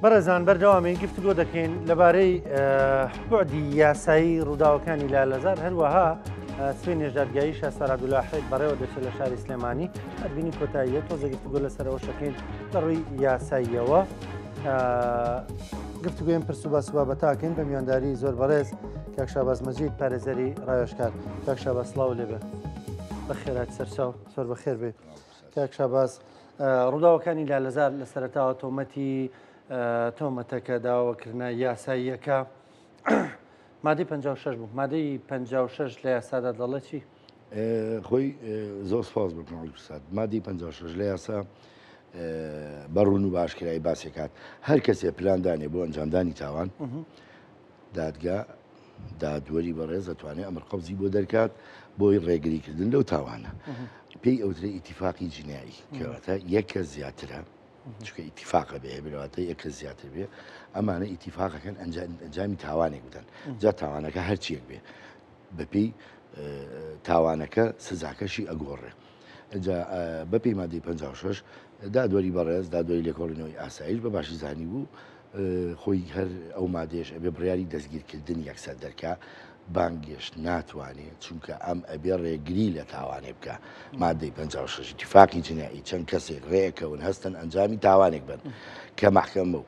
بەڕێزان بەردەوامی گفتگۆ دەکەین لەبارەی بعدی یاسایی ڕووداوەکانی لالەزار هەروەها سوێن نێژادگایی شاسەر عەبدولاحید بەڕێوە دەچێت لە شاری سلێمانی هەربینی کۆتاییە تۆزە گفتگۆ لەسەرەوە شەکەین لە ڕووی یاساییەوە گفتگوێن پرس و باس و بابەتاکەین بە میوانداری زۆر بەڕێز کاک شاباز مەجید پارێزەری ڕایۆشکار. کاک شاباز سڵاو لێبێ بەخێرات سەرچاو زۆر بەخێر بێ. کاک شاباز ڕووداوەکانی لالەزار لە سەرەتاوە تۆمەتەکە داواکردنە یاساییەکە مادەی 56 بوو. مادەی 56 لە یاسادا دەڵێت چی؟ خۆی زۆر سپاس بکەم مادەی 56 لە یاسا بەڕوون و باشکرایی باسێکات هەر کەسێ پلاندانێ بۆ ئەنجامدانی تاوان دادگا دادوەری بەڕێز دەتوانێت ئەمر قەبزی بۆ دەرکات بۆی ڕێگریکردن لەو تاوانە پێی ئەوترێ ئیتیفاقی جینایی کەواتە یەک کەس زیاترە چکە ئیتیفاقە بێ بلواتە یەک کەس زیاتر بێ ئەمانە ئیتیفاقەکەن ئەنجامی تاوانێک بدەن جا تاوانەکە هەرچیەک بێ بەپێی تاوانەکە سزاکەشی ئەگۆڕێ بەپێی مادەی 56 دادوەری بەڕێز دادوەری لێکۆڵینەوەی ئاسایش بە باشی زانی بوو خۆی هەر ئەو مادێش ئەبێ بڕیاری دەستگیرکردن یەکسەر دەرکا بانگێش ناتوانێت چونکە ئەم ئەبێ ڕێگری لە تاوانێ بکە مادەی 56 اتفاقی جنایی چەند کەسێک ڕێکەون هەستن ئەنجامی تاوانێک بن کە مەحکەمە و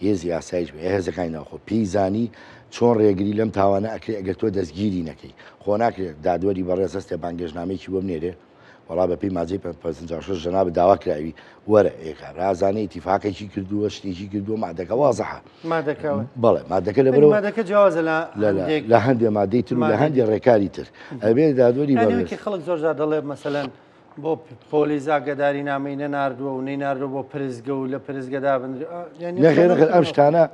هێزی یاسایش بێ هێزەکانی ناوخۆ پیزانی چۆن ڕێگری لەم تاوانە ئەکرێ ئەگەر تۆ دەستگیری نەکەی خۆ ناکرێت دادوەری بەڕێز هەستێ بانگێژنامەیەکی بۆ بنێرێ وەڵا بەپێی مادەی 56 جەناب داوا کراوی وەرە ئێکا رازانەی اتفاقێکی کردووە شتێکی کردووە مادەکە وازەحە بەڵێ مادەکە لەبەرەوە مادەکە جیازە لە هەندێک مادەی تر و لە هەندێک ڕێکاری تر ئەبێ دادوەری بەڕێز خەڵک زۆرجار دەڵێ مەسەلەن بۆ پۆلیس ئاگاداری نامەی نەناردووە و نەیناردووە بۆ پرزگە و لە پرزگەدا نەخێر ئەم شتانە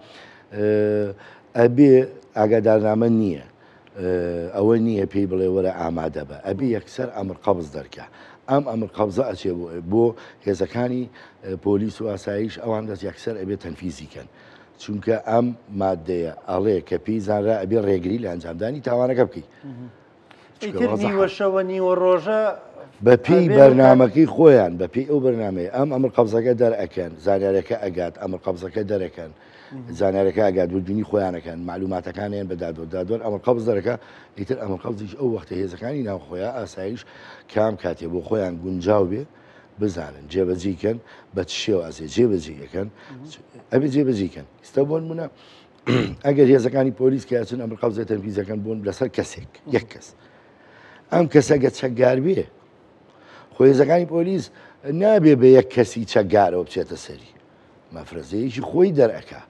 ئەبێ ئاگادارنامە نییە ئەوە نییە پێی بڵێ وەرە ئامادە بە ئەبێ یەکسەر ئەمر قەبز دەرکە ئەمر قەبزە ئەچێ بۆ هێزەکانی پۆلیس و ئاسایش ئەوان دەست یەکسەر ئەبێ تەنفیزیکەن چونکە ئەم مادەیە ئەڵێ کە پێی زانرا ئەبێ ڕێگری لە ئەنجامدانی تاوانەکە بکەیت نیوەشەوە نیوە ڕۆژە بەپی بەرنمەکەی خۆیان بەپی ئەو بەرنمەیە ئەمر قەبزەکە دەرئەکەن زانیارەکە ئەگات ئەمر قەبزەکە دەرەکەن زانیارەکە ئەگات بردننی خۆیانەکەن معلوماتەکانیان بە دادوەر ئەمر قەبز دەرەکە ئیتر ئەمر قەبزیش ئەو وەختە هێزەکانی ناوخۆیان ئاسایش کام کاتێ بۆ خۆیان گونجاو بێ بزانن جێبەجیکەن بە شێوە ئەزێ جێبەجیەکەن ئەبێ جێبەجیکەن ئستا بۆن منە ئەگەر هێزەکانی پۆلیس کەچن ئەمر قەبزە تەنفیزەکەن بوون لەسەر کەسێک یەک کەس ئەم کەسەگە چەکگار بێ خۆێزەکانی پۆلیس نابێ بە یەک کەسی چەکگارەوە بچێتە سەری مەفرەزەیەکی خۆی دەرەکە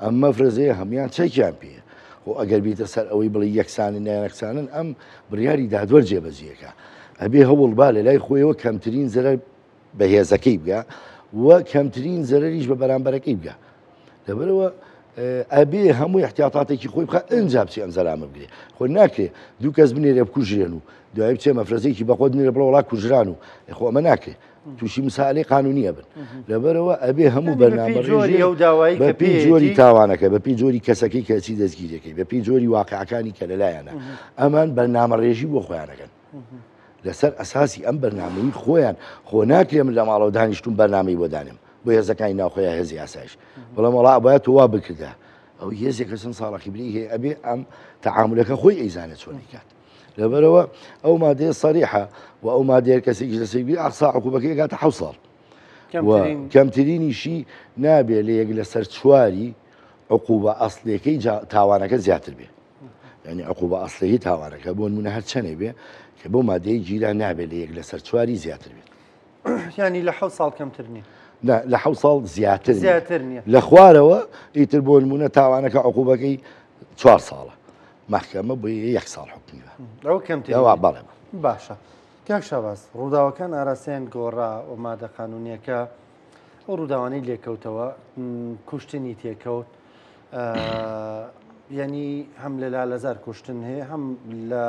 ئەم مەفرەزەیە هەمویان چەکیان پێ خۆ ئەگەر بیتە سەر ئەوەی بڵی یەکسانن نایەکسانن ئەم بڕیاری دادوەر جێبەجیەکە ئەبێ هەوڵبا لە لای خۆیەوە کەمترین زەرەر بە هێزەکەی بگە وە کەمترین زەرەریش بە بەرامبەرەکەی بگە لەبەرەوە ئەبێ هەموو احتیاطاتێکی خۆی بخە ئەنج بچی ئەم زەرامە بگرێ خۆ ناکرێ دوو کەس بنێرێ بکوژێن و دوای بچێ مەفرەزەیەکی بەخۆ بنێرە بڵە وڵات کوژران و خۆ ئەمە ناکرێت تووشی مسائلەی قانونیە بن لەبەرەوە ئەبێ هەموو بەرنامەڕێژی بەپی جۆری تاوانەکە بەپی جۆری کەسەکەی کەچی دەستگیرەکەی بەپی جۆری واقعەکانی کە لەلایەنە ئەمان بەرنامەڕێژی بۆ خۆیانەکەن لەسەر ئەساسی ئەم بەرنامەی خۆیان خۆ ناکرێم لە ماڵەوە دانیشتون بەرنامەی بۆ دانم بۆ هێزەکانی ناوخۆیان هێزی ئاسایش بەڵام وڵا باید تۆوا بکردە ئەو هێزێکە چەند ساڵێکی بری هەیە ئەبێ ئەم تەعاملەکە خۆی ئەیزانێت چۆنی کات لەبەرەوە ئەو مادەیە سەریحە و ئەو مادەیە کەسێکی لەسەری ئەقسا عقوبەکەی گاتە 7 ساڵ کەمترینیشی نابێ لە یەک لەسەر چواری عقوبە ئەسڵیەکەی تاوانەکە زیاتر بێ یعنی عقوبە ئەسڵیەکەی تاوانەکە بۆ نمونە هەر چەندێ بێ کە بۆ مادەی گیران نابێت لە یەک لەسەر چواری زیاتر بێت ینی لە 7 ساڵ کەمتر نیە لە 7 ساڵ زیاتر نییە لە خوارەوە ئیتر بۆ نمونە تاوانەکە عقوبەکەی 4 ساڵە محکەمە بۆ 1 ساڵ حکمیوە ئەو کەمترەوە بەڵێ باشە کاک شاباز ڕووداوەکان ئاراسیان گۆڕا و مادە قانونیەکە ئەو ڕووداوانەی لێکەوتەوە کوشتنی تێکەوت ینی هەم لە لالەزار کوشتن هەیە هەم لە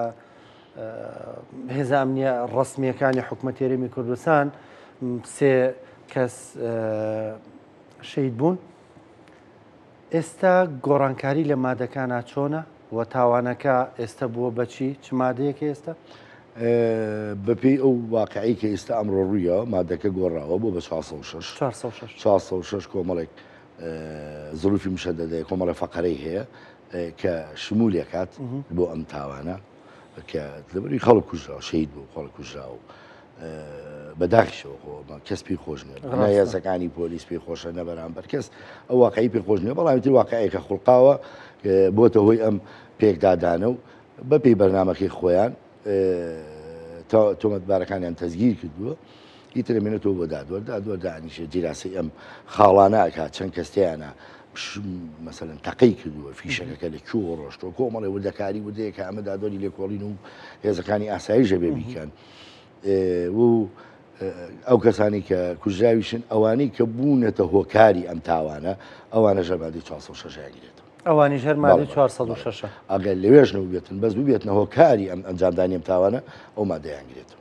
هێزە ئەمنیە ڕەسمیەکانی حکومەت هێرێمی کوردستان 3 کەس شەید بوون ئێستا گۆڕانکاری لە مادەکانە چۆنە و تاوانەکە ئێستا بووە بەچی چ مادەیەکە ئێستا بەپێی ئەو واقعی کە ئێستا ئەمڕۆ ڕوویە مادەکە گۆڕاوە بۆ بە 406 کۆمەڵێک زروفی مشەدەدەیە کۆمەڵە فەقەرەی هەیە کە شمولێکات بۆ ئەم تاوانە کە لەبەری خەڵک کوژراوە شەید بوو خەڵک کوژراوە بەداخیشەوە کەس پێی خۆش نیە هێزەکانی پۆلیس پێی خۆشە نە بەرامبەر کەس ئەو واقعی پێی خۆش نیە بەڵامی تر واقعەیەکە خوڵقاوە بۆتە هۆی ئەم پێکدادانە و بەپێی بەرنامەکەی خۆیان تۆمەتبارەکانیان تەزگیر کردووە ئیتر مێنێتەوە بۆ دادوەر دانیشە جیراسی ئەم خاڵانە ئەکات چەند کەستیانە مەسەلەن تەقەی کردووە فیشەکەکە لە کوێ ڕۆشتەوە کۆمەڵی وردەکاری وردەیە کە ئەمە دادوەری لێکۆڵین و هێزەکانی ئاساییژە بێ بیکەن و ئەو کەسانی کە کوژراویشن ئەوانەی کە بوونەتە هۆکاری ئەم تاوانە ئەوانە ژەرمادەی 406 گرێتەوە ئەوانی ژەرمادەی 406 ئەگەر لەوێژ نەبێتن بەس ببێتنە هۆکاری ئەم ئەنجامدانی ئەم تاوانە ئەو مادەیان گرێتەوە.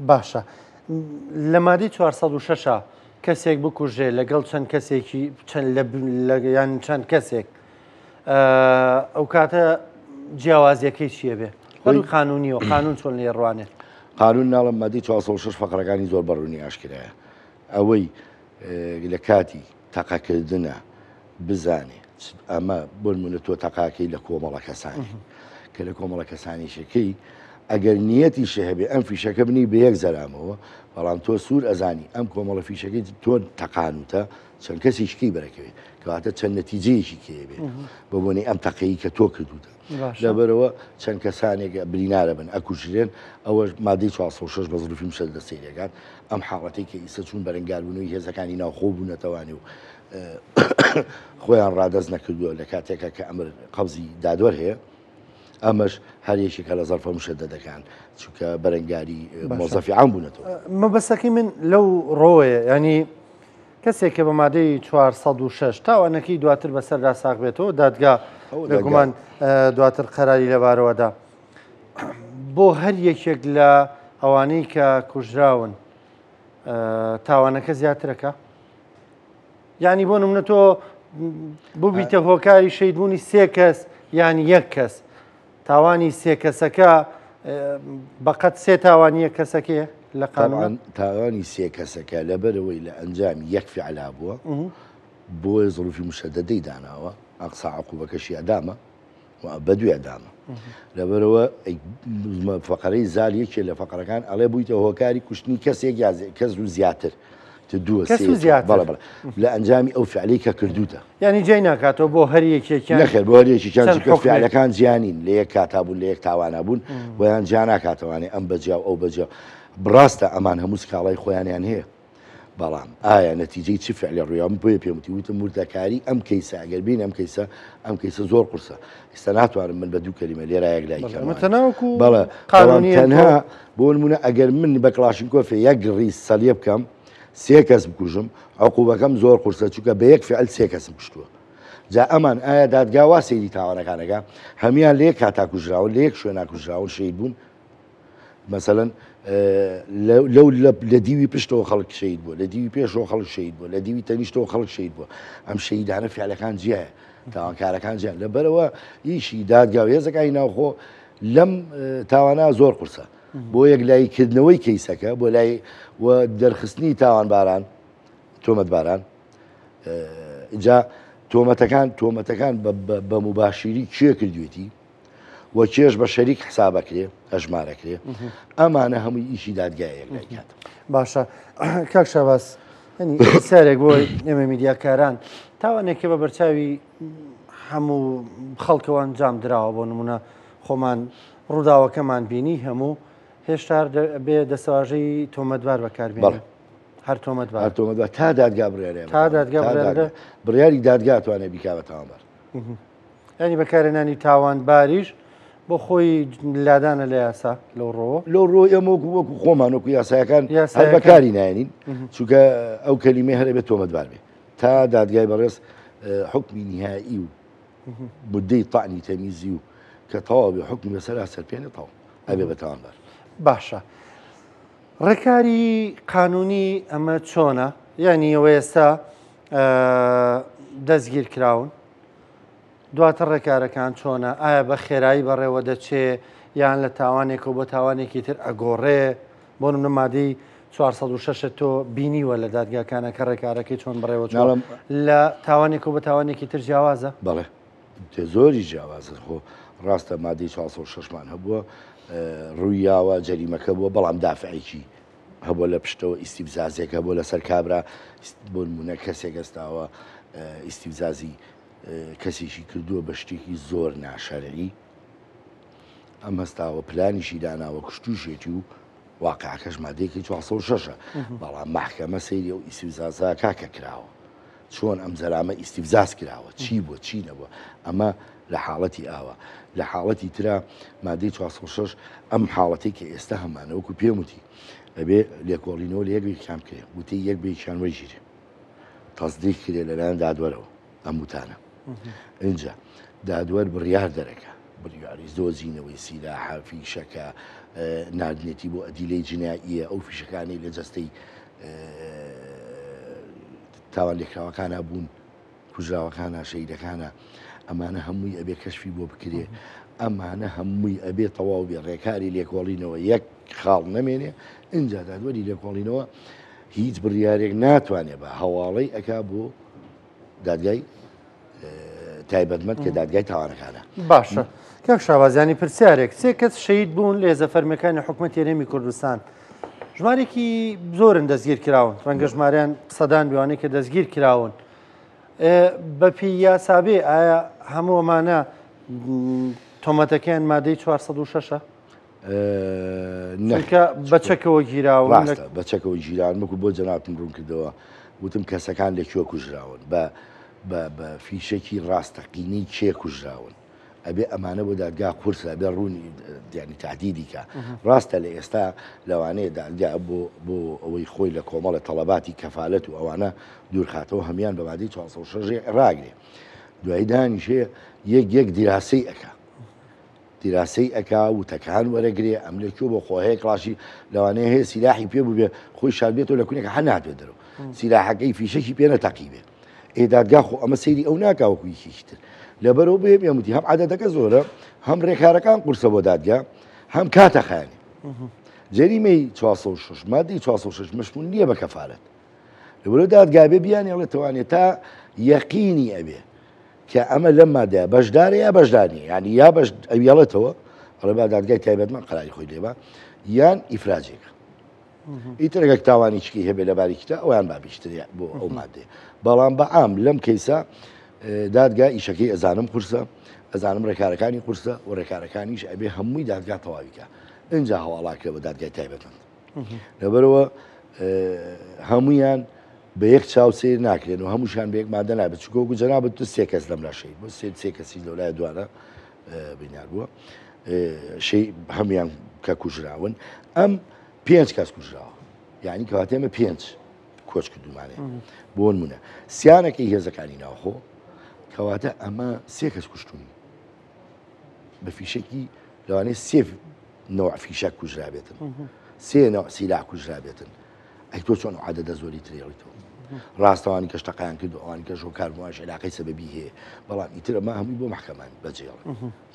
باشە لە مادەی 406 کەسێک بکوژێ لەگەڵ چەند کەسێکی یان چەند کەسێک ئەو کاتە جیاوازیەکەی چیە بێ؟ خۆی قانونیەوە قانون چۆن لێ ڕوانێت؟ قانون ناڵم مادەی 406 فەقرەکانی زۆر بەڕوونی ئاشکرایە ئەوەی لە کاتی تەقەکردنە بزانێ ئەمە بۆ نمونە تۆ تەقاکەی لە کۆمەڵە کەسانی کە لە کۆمەڵە کەسانی شەکەی ئەگەر نیەتی شەهبێ ئەم فیشەکە بنی بە یەک زەرامەوە بەڵام تۆ سوور ئەزانی ئەم کۆمەڵە فیشەکەی تۆ تەقانوتە چەند کەسی شکی بەرەکەوێت کەواتە چەند نەتیجەیەکی کێبێ بە بۆنەی ئەم تەقەیی کە تۆ کردوتە لەبەرەوە چەند کەسانێک برینارە بن ئەکوژرێن ئەوە مادەی 406 بە زروفی مشە دەسەیرەکان ئەم حاڵەتی کە ئیسە چوون بەرەنگاربوونەوەی هێزەکانی ناوخۆ بوونەتەوانی و خۆیان ڕادەست نەکردووە لە کاتێکە کە ئەمر قەبزی دادوەر هەیە ئەمەش هەریەکێکە لە زەرفە مشەدەدەکان چونکە بەرەنگاری مۆزەفی عام بوونەتەوە. مەبەستەکەی من لەو ڕۆیە ینی کەسێک کە بە مادەی 406 تاوانەکەی دواتر بەسەردا ساغ بێتەوە دادگا بێگومان دواتر قەراری لەبارەوەدا بۆ هەر یەکێک لە ئەوانەی کە کوژراون تاوانەکە زیاترەکە؟ ینی بۆ نمونە تۆ ببیتە هۆکاری شەیدبوونی 3 کەس یانی 1 کەس تاوانی 3 کەسەکە بەقەت 3 تاوانی 1 کەسەکەیە لە قانون تاوانی 3 کەسەکە لەبەرەوەی لە ئەنجامی 1 فعلا بووە بۆی زروفی مشەدەدەی داناوە ئەقسا عقوبەکەشی ئەدامە بەدوێ ئەدامە لەبەرەوە فەقەرەی زالیەکێ لە فەقەرەکان ئەڵێ بوویتە هۆکاری کوشتنی کەسێک کەس و زیاتر لە ئەنجامی ئەو فعلی کە کردوتە ینی جێی ناکاتەوە بۆ هەر یەکێکیان نەخێر بۆ هەر یەکێکیان فعلەکان جیانین لە یەک کاتا بوون لە یەک تاوانە بوون بۆیان جیا ناکاتەوانێ ئەم بەجیا و ئەو بەجیا بڕاستە ئەمان هەموو سکاڵای خۆیانیان هەیە بەڵام ئایا نەتیجەی چی فعلی ڕوویان بۆیە پێم وتم وردەکاری ئەم کەیسە ئەگەر بین ئەم کەیسە زۆر قورسە ئێستا ناتوانم من بە دوو کەلیمە لێرایەک لایکەمە بەڵێ تەنها بۆ نمونە ئەگەر من بە کلاشینکۆفێ یەک ڕیز سەلیە بکەم 3 کەس بکوژم عقوبەکەم زۆر قورسە چونکە بە یەک فعل 3 کەسم کوشتووە جا ئەمان ئایا دادگا وا سەیری تاوانەکانەکە هەمیان لە یەک کاتا کوژراون لە یەک شوێنە کوژراون شەید بوون مەسەلەن لەو لە دیوی پشتەوە خەڵک شەید بووە لە دیوی پێشەوە خەڵک شەید بووە لە دیوی تەنیشتەوە خەڵک شەید بووە ئەم شەیدانە فعلەکان جیایە تاوانکارەکان جیان لەبەرەوە ئیشی دادگا و هێزەکانی ناوخۆ لەم تاوانە زۆر قورسە بۆ یەکلایکردنەوەی کەیسەکە بۆ لای دەرخستنی تاوانباران تۆمەتباران جا تۆمەتەکان بە مباشیری کێ کردوێتی وە کێش بە شەریک حسابەکرێ ئەژمارەکرێ ئەمانە هەمووی ئیشی دادگایەک لایکات. باشە کاک شەباس سارێک بۆی ئێمە میدیاکاران تاوانێکی بە بەرچاوی هەموو خەڵکەوە ئەنجام دراوە بۆ نمونە خۆمان ڕووداوەکەمان بینی هەموو هێشتا بێ دەسەواژەی تۆمەتبار بەکاربێنێ هەر تۆمەتبار تا دادگا بڕیارێ تا دادگا بڕیاری دادگا توانێت بیکا بە تاوانبار ینی بەکارهێنانی تاوانباریش بۆ خۆی لادانە لە یاسا لەو ڕۆ ئێمە وەکو خۆمان وەکو یاسایەکان هەر بەکاری نایێنین چونکە ئەو کەلیمەی هەرە بێت تۆمەتبار بێ تا دادگای بەڕێز حکمی نهایی و مدەی تەعنی تەمیزی و کە تەواو بێ حکمی بەسەرا سەرپێنێ تەواو ئەبێ بە تاوانبار. باشە ڕێکاری قانونی ئەمە چۆنە؟ یعنی ئەوە ئێستا دەستگیر کراون دواتر ڕێکارەکان چۆنە؟ ئایا بە خێرایی بەڕێوە دەچێ یان لە تاوانێک و بۆ تاوانێکی تر ئەگۆڕێ بۆ نمونە مادەی 406 تۆ بینیوە لە دادگاکانە کە ڕێکارەکەی چۆن بڕێوە لە تاوانێک و بە تاوانێکی تر جیاوازە؟ بەڵێ زۆری جیاوازە خۆ ڕاستە مادەی 406مان هەبووە ڕوویاوە جەریمەکە بووە بەڵام دافعێکی هەبووە لە پشتەوە ئیسیبزازێک هەبووە لەسەر کابرا بۆ نمونە کەسێک ئەستاوە ئیسیبزازی کەسێکی کردووە بە شتێکی زۆر ناشەرعی ئەم هەستاوە پلانیشی داناوە کشتوشێتی و واقعەکەش مادەیەکی 406 بەڵام محکەمە سەیری و ئیسیبزازە کاکە کراوە چۆن ئەم زەرامە ئیسیبزاز کراوە چی بووە چی نەبووە ئەمە لە حاڵەتی ئاوە لە حاڵەتی ترا مادەی 406 ئەم حاڵەتی کە ئێستا هەمانەوەکو پێم وتی ئەبێ لێکۆڵینەوە لە یەکێکیان کرێ وتی یەک بێکیان وەرگیرێ تەزدیق کرێ لەلایەن دادوەرەوە ئەم وتانە اینجا دادوەر بڕیار دەرەکە بڕیاری دۆزینەوەی سیلاحە فیشەکە نردنێتی بۆ ئەدیلەی جناییە ئەو فیشەکانی لە جەستەی تاوان لێکراوەکانە بوون کوژراوەکانە شەیدەکانە ئەمانە هەمووی ئەبێ کەشفی بۆ بکرێ ئەمانە هەمووی ئەبێ تەواو بێ ڕێکاری لێکۆڵینەوە یەک خاڵ نەمێنێ اینجا دادوەری لێکۆڵینەوە هیچ بڕیارێک ناتوانێت بە هەواڵەی ئەکا بۆ دادگای تایبەتمەند کە دادگای تاوانەکانە باشە کاک شاوازیانی پرسیارێک سێ کەس شەید بوون لە هێزەفەرمیەکانی حکوومەتی هەرێمی کوردستان ژمارێکی زۆرن دەستگیر کراون ڕەنگە ژمارەیان سەدان بوانەی کە دەستگیر کراون بەپی یاسابێ ئایا هەموو ئەمانە تۆمەتەکەیان مادەی 406 بەچەکەوە گیراون بەچەکەوە گیران وەکو بۆ جەنابم ڕوون کردەوە وتم کەسەکان لەکوێ کوژراون بە فیشێکی ڕاستەقینی کێ کوژراون ئەبێ ئەمانە بۆ دادگا قورسە ئەبێ ڕوونی دیانی تهدیدی کە ڕاستە لە ئێستا لەوانەیە دادگا بۆ ئەوەی خۆی لە کۆمەڵە تەڵەباتی کەفالەت و ئەوانە دوورخاتەوە هەمیان بە مادەی 406 ڕاگرێ دوایی دانیشەیە یەک دیراسەی ئەکا دیراسەی ئەکا وتەکان وەرەگرێ ئەم لەکوێ بۆ خۆهەیە کڵاشی لەوانەیە هەیە سیلاحی پێ بوو بێ خۆی شادبێتەوە لە کوونێکە هەر ناتوێت دەرەوە سیلاحەکەی فیشەکی پێ نەتەقیبێ ئێدادگا خۆ ئەمە سەیری ئەو ناکاوەکویکیتر لەبەرەوە بێ پێموتی هەم عادەتەکە زۆرە هەم ڕێکارەکان قورسە بۆ دادگا هەم کاتەخایانی جەریمەی 406 مادەی 406 مەشمول نییە بە کەفالەت لەبەرەوە دادگا بێ بیانێڵێت توانێت تا یەقینی ئەبێ کە ئەمە لەم مادەیە بەشدارە یا بەشداری ینی یا ئەویڵێتەوە ئەڵێ با دادگای تایبەتمەند قەراری خۆی لێبە یان ئیفراجێکە ئیترەگەک تاوانی چکی هەبێ لە باریکتە ئەویان بابیشترە بۆ ئەو مادەیە بەڵام بە عام لەم کەیسە دادگا ئیشەکەی ئەزانم قورسە ئەزانم ڕێکارەکانی قورسە و ڕێکارەکانیش ئەبێ هەمووی دادگا تەواویکە اینجا هەواڵاکرێ بە دادگای تایبەتمەند لەبەرەوە هەموویان بە یەک چاو سیر ناکرێن و هەمووشان بە یەک مادە نابێت چکۆگو جەنابەت تو سێ کەس لەم لاشەی بۆ سێ کەسی لەولای دوانە بینار بووە هەمویان کە کوژراون ئەم 5 کەس کوژراوە یعنی کەواتە ئێمە 5 کۆچ کردومانێ بۆ نمونە سیانەکەی هێزەکانی ناوخۆ کەواتە ئەمە سێ کەس کوشتونی بە فیشێکی لەوانەیە سێ نوع فیشە کوژرابێتن سێ نوع سیلاح کوژرابێتن ئەی تۆ چۆن عادەدە زۆری ترێڵیتەوە ڕاستەوانی کە شتەقیان کرد ئەوانی کە ژۆکاربووانش علاقەی سەبەبی هەیە بەڵام ئیتر ئەمە هەمووی بۆ محکەمان بەجێڵ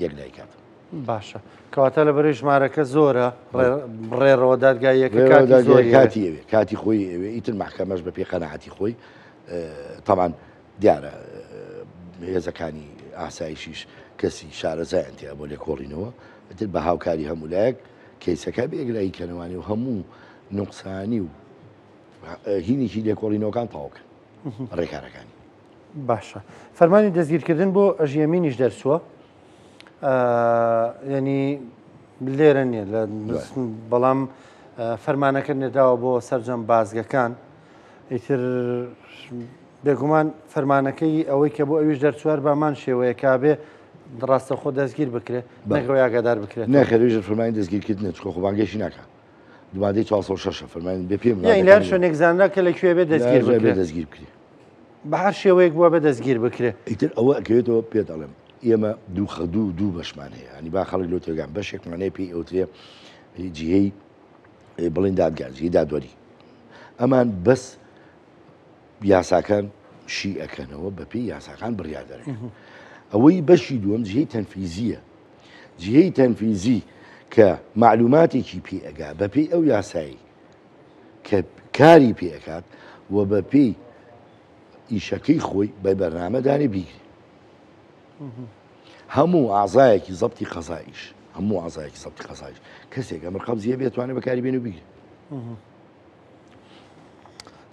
یەک لای کاتم باشە کەواتە لە بەرەی ژمارەکە زۆرە ڕێڕەوە دادگایەکە کاتی ئەوێ کاتی خۆی ئەوێ ئیتر محکەمەش بە پێ قەنەعەتی خۆی تەمان دیارە هێزەکانی ئاسایشیش کەسی شارەزایان تیا بۆ لێکۆڵینەوە ئەتر بە هاوکاری هەمولایەک کەیسەکە بێگرایی کەنەوانی و هەموو نوقسانی و هینێکی لێکۆڵینەوەکان تەواوکەن ڕێکارەکانی باشە فەرمانی دەستگیرکردن بۆ ئەژیەمینیش دەرچووە ینی لێرە نییە لە بەڵام فەرمانەکە نێداوە بۆ سەرجەم بازگەکان ئیتر بێگومان فەرمانەکەی ئەوەی کە بۆ ئەویش دەرچوار بامان شێوەیە کابێ ڕاستە خۆ دەستگیر بکرێت نەگەوە یاگادار بکرێت نەخێریژە فەرمانی دەستگیرکردنە چکۆ خۆبانگەشی ناکە دومادەی 406 فەرمانی بێ پێم لەر شوێنێک زانرا کە لەکوێ بێ دەستگیر دەستگیر بکرێت بە هەر شێوەیەک بووە بە دەستگیر بکرێت ئیتر ئەوە ئەکەوێتەوە پێ دەڵێم ئێمە دوو بەشمان هەیە ئەنی با خەڵک لۆ تێگان بەشێکمانەیە پێی ئەوترێ جیهەی بڵین دادگا جیهەی دادوەری ئەمان بەس یاساکان شی ئەەکەنەوە بەپێی یاساکان بڕیاردەرەکەن ئەوەی بەشی دووەم جیهەی تەنفیزیە جیهەی تەنفیزی کە معلوماتێکی پێ ئەگا بەپێی ئەو یاسایی کە کاری پێکات و بەپێی ئیشەکەی خۆی بە بەرنامەدانی بیگری هەموو ئازایەکی زەبتی قەزایش هەموو ئازایەکی زەبتی قەزایش کەسێک ئەمر قەبزیە بێتوانێت بەکاری بێن و بیگری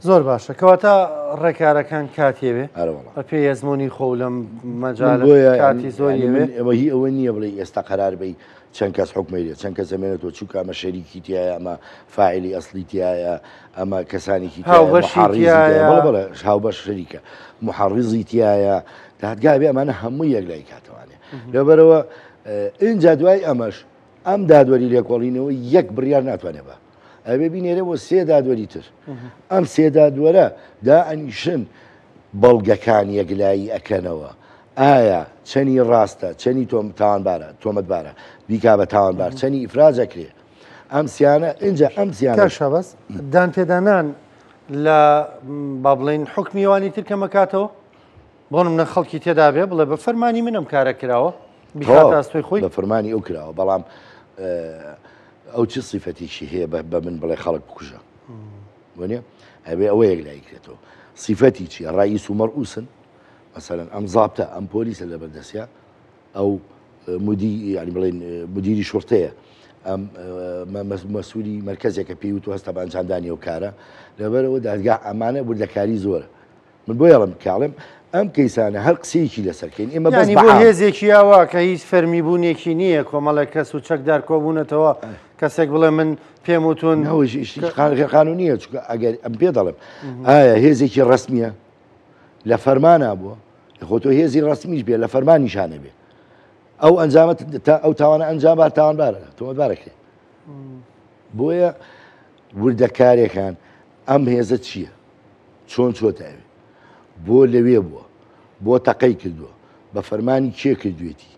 زۆر باشە کەواتە ڕێکارەکان کاتێوێ ئەرەوەڵا بە پێی ئەزمموی خۆ لەم مەجاالە کاتی زۆریوێ ئەوەی ئەوە نییە بڵێ ئێستا قەرار بی چەند کەس حکومەیە چەند کەس زمێنێتەوە چووکە ئەمە شەریکی تایە ئەمە فاعلی ئەسلی تایە ئەمە کەسانێکی هاوبەش شەریکە محەڕیزی تایە دادگا بێ ئەمانە هەموو یەک لای کاتەوانێ لەبەرەوە اینجا دوای ئەمەش ئەم دادوەری لێکۆڵینەوە یەک بڕیار ناتوانێت بە ئەبێ بینێرەوە سێ دادوەری تر ئەم سێ دادوەرە دائەنیشن بەڵگەکان یەکلایی ئەکەنەوە ئایا چەنی ڕاستە چەنی تاوانبارە تۆمەتبارە بیکا بە تاوانبار چەنی ئیفراجەکرێ ئەم سیانە اینجا ئەم سیانە شەبەست دان پێدانان لە با بڵێن حکمیوانی ترکەمە کاتەوە بۆ نمونە خەڵکی تێدا بێ بڵێ بە فەرمانی منم کارە کراوە بیخاتە ئەستۆی خۆی بە فەرمانی ئەو کراوە بەڵام ئەو چ سیفەتێکی هەیە بە من بڵێ خەڵک بکوژە وانە هەبێ ئەوە یەکلایکرێتەوە سیفەتی چیە ڕئیس و مەرئوسن مثلا ئەم زابتە ئەم پۆلیسە لە بەردەستیا ئەو ینی بڵێن مدیری شورتەیە ئەم مەسوولی مرکزێکە پێی وتو هەستا بانجاندانی ئەو کارە لەبەرەوە دادگا ئەمانە بردەکاری زۆرە من بۆ یاڵم کاڵم ئەم کەیسانە هەر قسەیەکی لەسەرکەین ئێمە بەس بۆ هێزێکی یاوا کە هیچ فەرمیبوونێکی نییە کۆمەڵە کەس و چەکدار کۆبوونەتەوە کەسێک بڵێ من پێم وتون قانونیە چکە ئەگەر ئەم پێ دەڵم ئایا هێزێکی ڕسمیە لە فەرمانە بووە خۆ تۆ هێزی ڕستمیش بێ لە فەرمانیشانە بێ ئەو ئەنجامەت ئەو تاوانە ئەنجامبار تاوانبارە تۆمەتبارەکرێ بۆیە وردەکارێکان ئەم هێزە چییە چۆن چۆتەوێ بۆ لەوێ بووە بۆ تەقەی کردووە بە فەرمانی کێ کردوێتی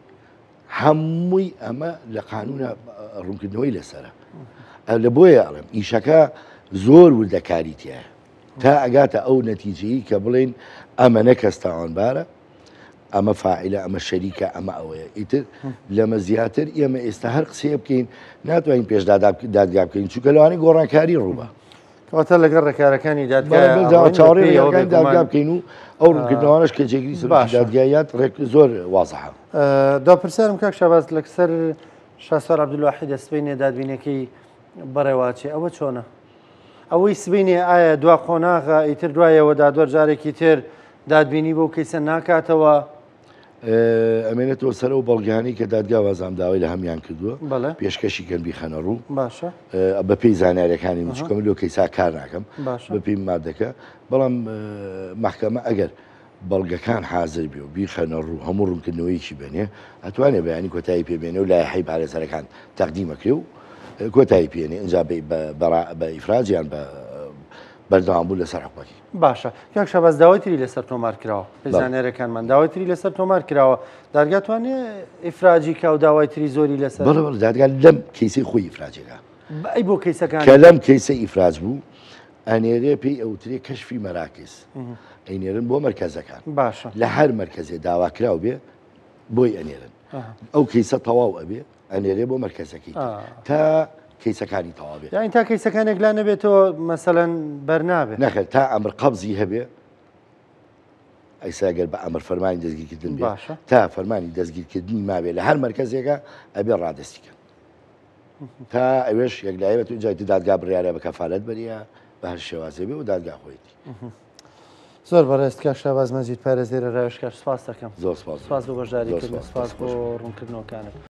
هەمووی ئەمە لە قانونە ڕوونکردنەوەی لەسرە لە بۆیە ئەڵێم ئیشەکە زۆر وردەکاری تایە تا ئەگاتە ئەو نەتیجەیە کە بڵێن ئەمە کەس تاوانبارە ئەمە فاعلە ئەمە شەریکە ئەمە ئەوەیە ئیتر لەمە زیاتر ئێمە ئێستا هەر قسەیە بکەین ناتوانین پێش دادگا بکەین چونکە لەوانەیە گۆڕانکاری ڕووبە کەواتە لەگەڵ ڕێکارەکانی چاوەڕێگەکانی دادگا بکەین و ئەو ڕوونکردنەوەش کە جێگیری دادگایات ڕێک زۆر وازەحە داپرسیارم کاک شەباز لەسەر شاسوار عەبدوڵواحید سبەینێ دادبینەکەی بەڕێواچێ ئەوە چۆنە ئەوەی سبەینێ ئایا دوا قۆناغا ئیتر دوایەوە دادوەر جارێکی تر دادبینی بۆ کەیسە ناکاتەوە ئەمێنێتەوە سەر و بەڵگانی کە دادگا وازامداوای لە هەمیان کردووە پێشکەشی کەن بیخەنە ڕوو باشە بەپێی زانیاریەکانی چکەم لۆ کەیسا کار ناکەم بەپێی مادەکە بەڵام محکەمە ئەگەر بەڵگەکان حازر بێ و بیخەنە ڕوو هەموو ڕوونکردنەوەیکی بێنێ ئەتوانێت بەیانی کۆتایی پێبێنێ و لایحەی پارێزەرەکان تەقدیمەکرێ و کۆتایی پێێنێ ئەنجا بە ئیفراجیان بە بەردەوامبوو لەسەر حکومەتی باشە کاک شەباز داوایتری لەسەر تۆمار کراوە زانێرەکانمان داوایتری لەسەر تۆمار کراوە دادگا توانێت ئیفراجی کا و داوایتری زۆری لەسەر دادگا لەم کەیسەی خۆی ئیفراجێکا ئەی بۆ کەیسەکان کە لەم کەیسە ئیفراج بوو ئەنێرێ پێی ئەوترێ کەشفی مەراکز ئەینێرن بۆ مەرکەزەکان باشە لە هەر مەرکەزێ داواکراو بێ بۆی ئەنێرن ئەو کەیسە تەواو ئەبێ ئەنێرێ بۆ مەرکەزەکەی تا کەیسەکانی تەواو بێت یاین تا کەیسەکانێک لا نەبێتەوە مەسەلەن بەرنابێت نەخێت تا ئەمر قەبزی هەبێ ئەیساگەر بە ئەمر فەرمانی دەستگیرکردن بێ تا فەرمانی دەستگیرکردنی مابێت لە هەر مەرکەزێکە ئەبێ ڕادەستیکە تا ئەوێش یەکلایەوێت و جای دادگا بڕیارە بە کەفالەت بەریە بە هەر شێوازێ بێ و دادگا خۆیەتی زۆر بەڕێست کاک شەباز مەجید پارێزێرە ڕێوشکار سوپاس دەکەم زۆر سپاس بۆ بەشداریکردن سپاس بۆ ڕوونکردنەوەکانت